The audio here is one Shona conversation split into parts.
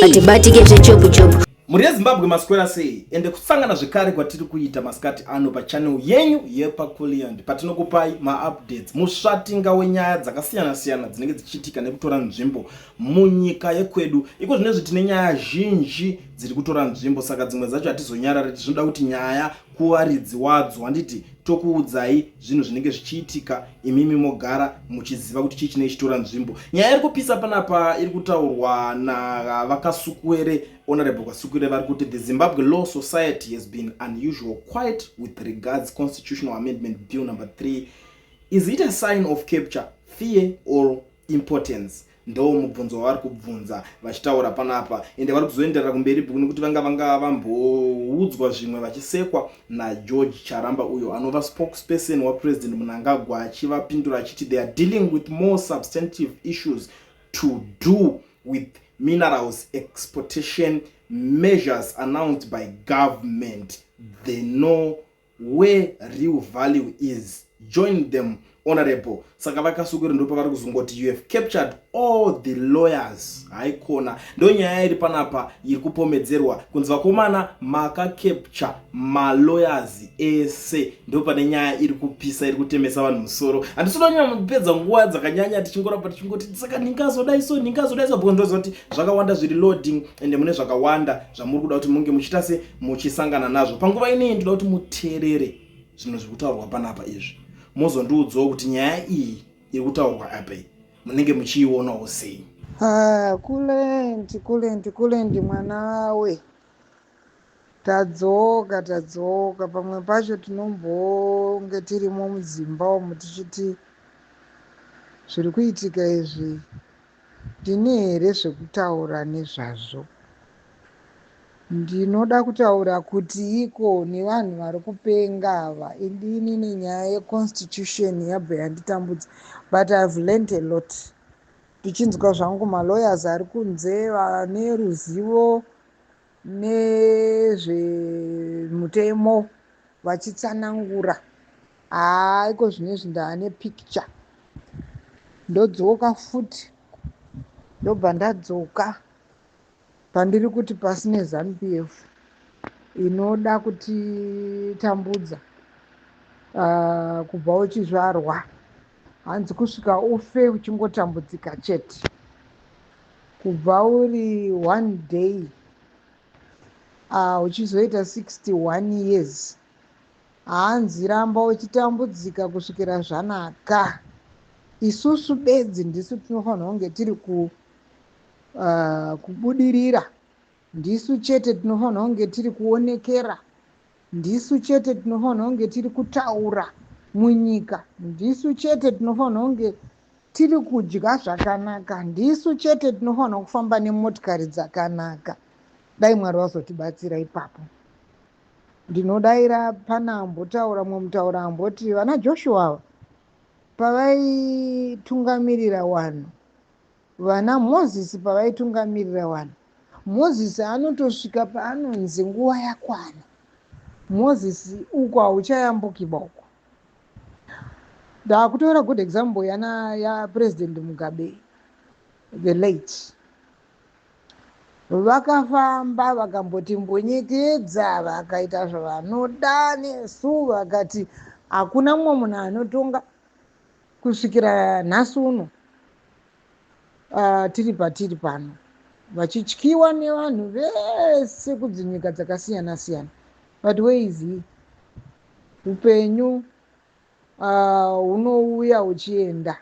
atibatike zvechopu-chopu. Muri yeZimbabwe maswera sei ende kusangana zvekare kwatiri kuita masikati ano pachannel yenyu yepaKuliand patinokupai maupdates musvatinga wenyaya dzakasiyana-siyana dzinenge dzichiitika nekutora nzvimbo munyika yekwedu. Iko zvinezvi tine nyaya zhinji dziri kutora nzvimbo, saka dzimwe dzacho hatizonyarare, tichinoda kuti nyaya kuvaridzi wadzo handiti tokuudzai zvinhu zvinenge zvichiitika imimi mogara muchiziva kuti chii chinenge chichitora nzvimbo. Nyaya iri kupisa panapa iri kutaurwa navakasukuere Honorable Kasukure vari kuti the Zimbabwe Law Society has been unusual quiet with regards Constitutional Amendment Bill number 3. Is it a sign of capture, fear or importance? Ndo mubvunzo wavari kubvunza vachitaura panapa, ende vari kuzoenderera kumberi bhuku kuti vanga vamboudzwa zvimwe vachisekwa naGeorge Charamba uyo anova spokesperson waPresident Mnangagwa achivapindura achiti they are dealing with more substantive issues to do with minerals exportation measures announced by government. They know where real value is. Join them, Honorable. Saka vakasukuri ndo pavari kuzongoti you have captured all the lawyers. Haikona ndo nyaya iri panapa iri kupomedzerwa kunzi vakomana maka capture malawyers ese, ndo pane nyaya iri kupisa iri kutemesa vanhu musoro. Handisodanya mupedza nguva dzakanyanya tichingorapa tichingoti saka ndingazodai so bhuku ndozoti zvakawanda zviri loading ende mune zvakawanda zvamuri kuda kuti munge muchita se muchisangana nazvo. Panguva ineyi ndoda kuti muteerere zvinhu zviri kutaurwa panapa izvi, muzondiudzawo kuti nyaya iyi iri kutaurwa apa munenge muchiionawo sei. Kulendi mwana wawe, tadzoka pamwe pacho tinombonge tirimo mudzimba umu tichiti zviri kuitika izvi ndine here zvekutaura nezvazvo. Ndinoda kutaura kuti iko nevanhu vari kupenga ava indini nenyaya yeconstitution yabva yanditambudza, but I've learned a lot. Ndichinzwa zvangu malawyers ari kunze vane ruzivo nezvemutemo vachitsanangura. Iko zvinezvi ndaane picture. Ndodzoka futi, ndobva ndadzoka pandiri kuti pasine ZANU-PF inoda kutitambudza kubva uchizvarwa, hanzi kusvika ufe uchingotambudzika chete. Kubva uri one day uchizoita 61 years, hanzi ramba uchitambudzika kusvikira zvanaka. Isusu bedzi ndisu tinofanira kunge tiri kubudirira, ndisu chete tinofanira kunge tiri kuonekera, ndisu chete tinofanira kunge tiri kutaura munyika, ndisu chete tinofanira kunge tiri kudya zvakanaka, ndisu chete tinofanira kufamba nemotikari dzakanaka. Dai Mwari vazotibatsira ipapo. Ndinodaira pana ambotaura mumutaura amboti vana Joshua pavaitungamirira vanhu, vana Moses pavaitungamirira vanhu, Moses anotosvika paanonzi nguva yakwana, Moses uko hauchayambuki boko. Ndakutora good example yaPresident Mugabe the late. Vakafamba vakamboti mbonyekedza vakaita zvavanoda nesu, vakati hakuna mumwe munhu anotonga kusvikira nhasi uno tiri patiri pano, vachityiwa nevanhu vese kudzinyika dzakasiyana-siyana. But where is he? Upenyu hunouya huchienda.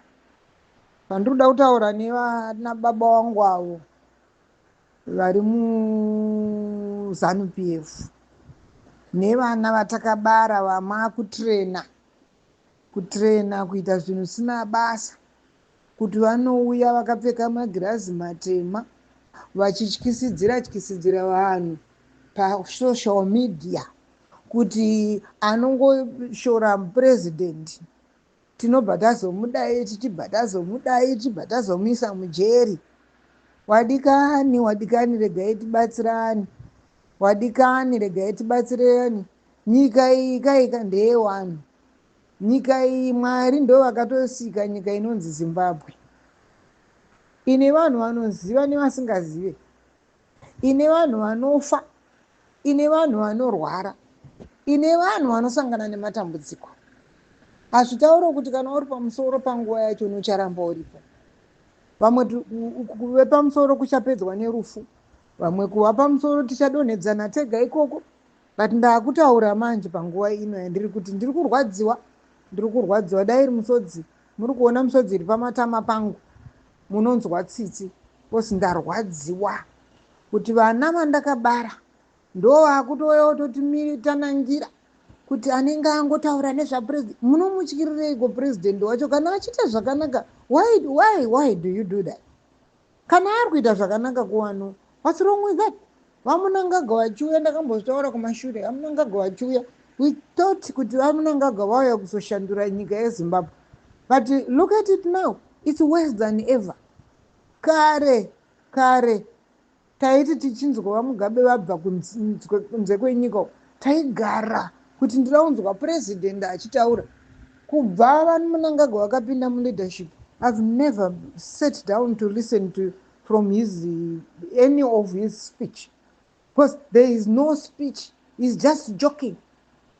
Pandinoda kutaura nevana baba vangu avo vari muZANU-PF nevana vatakabara vama kutrena kuita zvinhu zvisina basa, kuti vanouya vakapfeka magirazi matema vachityisidzira vanhu pasocial media kuti anongoshora mupresident tinobva tazomudai tichibva tazomuisa mujeri. Wadikani regai tibatsirani, wadikani regai tibatsirani. Nyika iyi ikaika ndeyewanhu, nyika iyi Mwari ndo vakatosika nyika inonzi Zimbabwe. Ine vanhu vanoziva nevasingazive. ine vanhu vanofa, ine vanhu vanorwara, ine vanhu vanosangana nematambudziko. Hazvitauri kuti kana uri pamusoro panguva yacho ucharamba uripo. Vamwe kuve pamusoro kuchapedzwa nerufu, vamwe kuva pamusoro tichadonhedzana tega ikoko. But ndakutaura manje panguva ino yandiri kuti ndiri kurwadziwa, dai musodzi, muri kuona musodzi iri pamatama pangu, munonzwa tsitsi, kosi ndarwadziwa kuti vana vandakabara ndo vakutouya kutotitanangira kuti anenge angotaura nezvapresident. Munomutyirireiko president wacho kana achiita zvakanaka? Why do you do that? Kana ari kuita zvakanaka kuvanhu, what's wrong with that? Vamunangagwa vachiuya, ndakambozvitaura kumashure, vamunangagwa vachiuya, we thought kuti vamunangagwa vauya kuzoshandura nyika yeZimbabwe. But look at it now, it's worse than ever. Kare taiti tichinzwa Mugabe vabva kunze kwenyika, taigara kuti ndiraunzwa president achitaura. Kubva vamunangagwa vakapinda muleadership, I've never sat down to listen to from any of his speech, because there is no speech. He's just joking.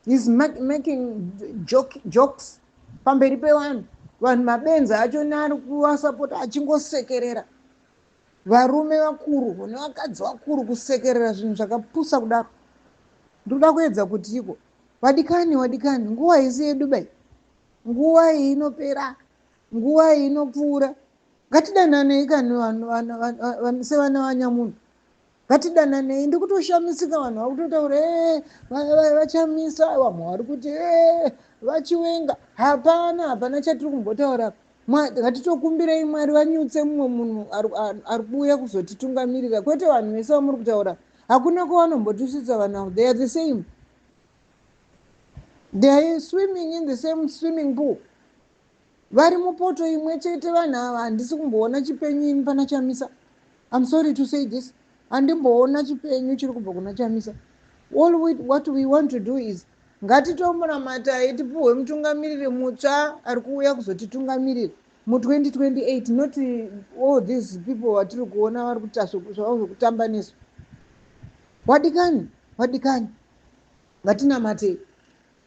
He's making jokes pamberi pevanhu. Vanhu mabenza acho nari kuvasapota achingosekerera. Varume vakuru nevakadzi vakuru kusekerera zvinhu zvakapusa kudaro. Ndoda kuedza kuti iko wadikani, nguva isi yedu bai, nguva iyi inopera, nguva iyi inopfuura. Ngatidananei kani sevana vanyamunhu, ngatidananei. Ndikutoshamisika vanhu vakutotaura vachamisa, vamwe vari kuti vachiwenga. Hapana chatiri kumbotaura. Ngatitokumbirei Mwari vanyutse mumwe munhu ari kuuya kuzotitungamirira, kwete vanhu vese vamuri kutaura. Hakuna kwavanombotisvitsa vanhu. They are the same. They are swimming in the same swimming pool. Vari mupoto imwe chete vanhu ava. Handisi kumboona chipenyu imi pana Chamisa. I'm sorry to say this. Handimboona chipenyu chiri kubva kuna Chamisa. What we want to do is ngatitombonamatei tipuhwe mutungamiriri mutsva ari kuuya kuzotitungamirira mu2028, not all these people watiri kuona vari kuita zvokutamba nesu. Wadikani, ngatinamatei.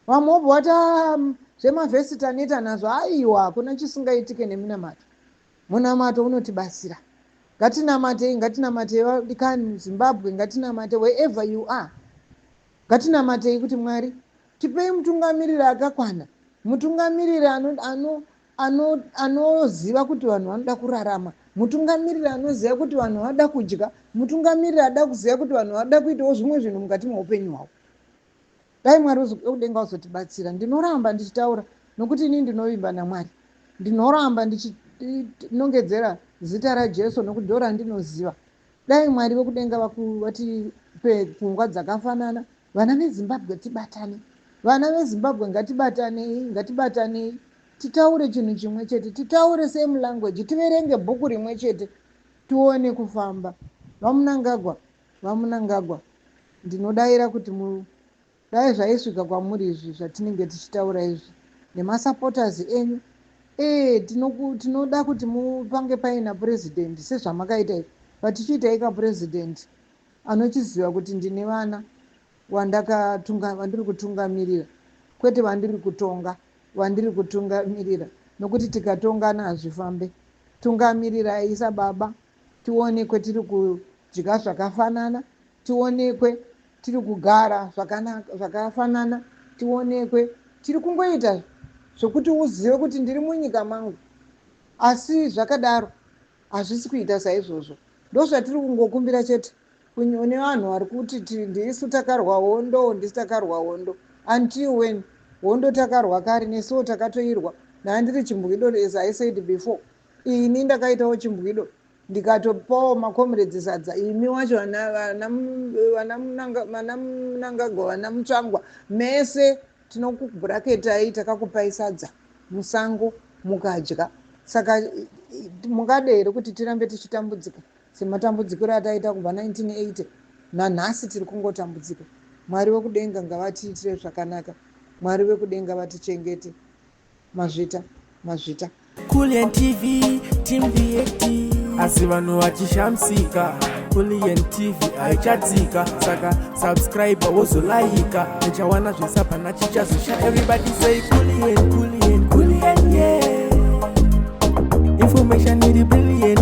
Vamwe vobva vata zvemavhesi taneta nazvo, aiwa hakuna chisingaitike nemunamato. Munamato unotibasira. Ngatinamatei wadikani Zimbabwe, ngatinamatei wherever you are. Ngatinamatei kuti Mwari tipei mutungamiriri akakwana, mutungamiriri anoziva kuti vanhu vanoda kurarama, mutungamiriri anoziva kuti vanhu vanoda kudya, mutungamiriri ada kuziva kuti vanhu vanoda kuitawo zvimwe zvinhu mukati meupenyu hwavo. Dai Mwari wekudenga uzotibatsira. Ndinoramba ndichitaura nokuti ini ndinovimba naMwari. Ndinoramba ndichinongedzera zita raJesu nokuti ndo randinoziva. Dai Mwari wekudenga vatipe pfungwa dzakafanana. Vana veZimbabwe tibatane. Vana veZimbabwe ngatibatanei. Titaure chinhu chimwe chete, titaure same language, tiverenge bhuku rimwe chete, tione kufamba. Vamunangagwa, ndinodaira kuti dai zvaisvika kwamuri izvi zvatinenge tichitaura izvi nemasupporters enyu. Tinoda kuti mupange paina president sezvamakaita izvi. Patichiitai kapresident anochiziva kuti ndine vana vandiri kutungamirira, kwete vandiri kutonga, vandiri kutungamirira. Nokuti tikatongana hazvifambe. Tungamirirai sababa, tionekwe tiri kudya zvakafanana, tionekwe tiri kugara zvakafanana, tionekwe tiri kungoita zvokuti uzive kuti ndiri munyika mangu. Asi zvakadaro hazvisi kuita saizvozvo. Ndo zvatiri kungokumbira chete kunyone vanhu vari kuti ndisu takarwa hondo, ndisi takarwa hondo. Until when? Hondo takarwa kare, nesuwo takatoirwa. Ndandiri chimbwido, as I said before. Ini ndakaitawo chimbwido, ndikatopawo makomrades sadza. Imi wacho vanamunangagwa, vanamutsvangwa, mese tinokubhuraketai, takakupai sadza musango mukadya. Saka mungade here kuti tirambe tichitambudzika sematambudziko ataita kubva 1980 nanhasi tiri kungotambudzika? Mwari wekudenga ngavatiitire zvakanaka. Mwari wekudenga vatichengete. Mazvita. Coolient TV, Team V8. Asi vanhu vachishamisika. Kulian TV aichatika saka subscribe wozolaika nechawana zvisapa nachichazisha. Everybody say Kulian, Kulian, Kulian, yeah. Information is brilliant.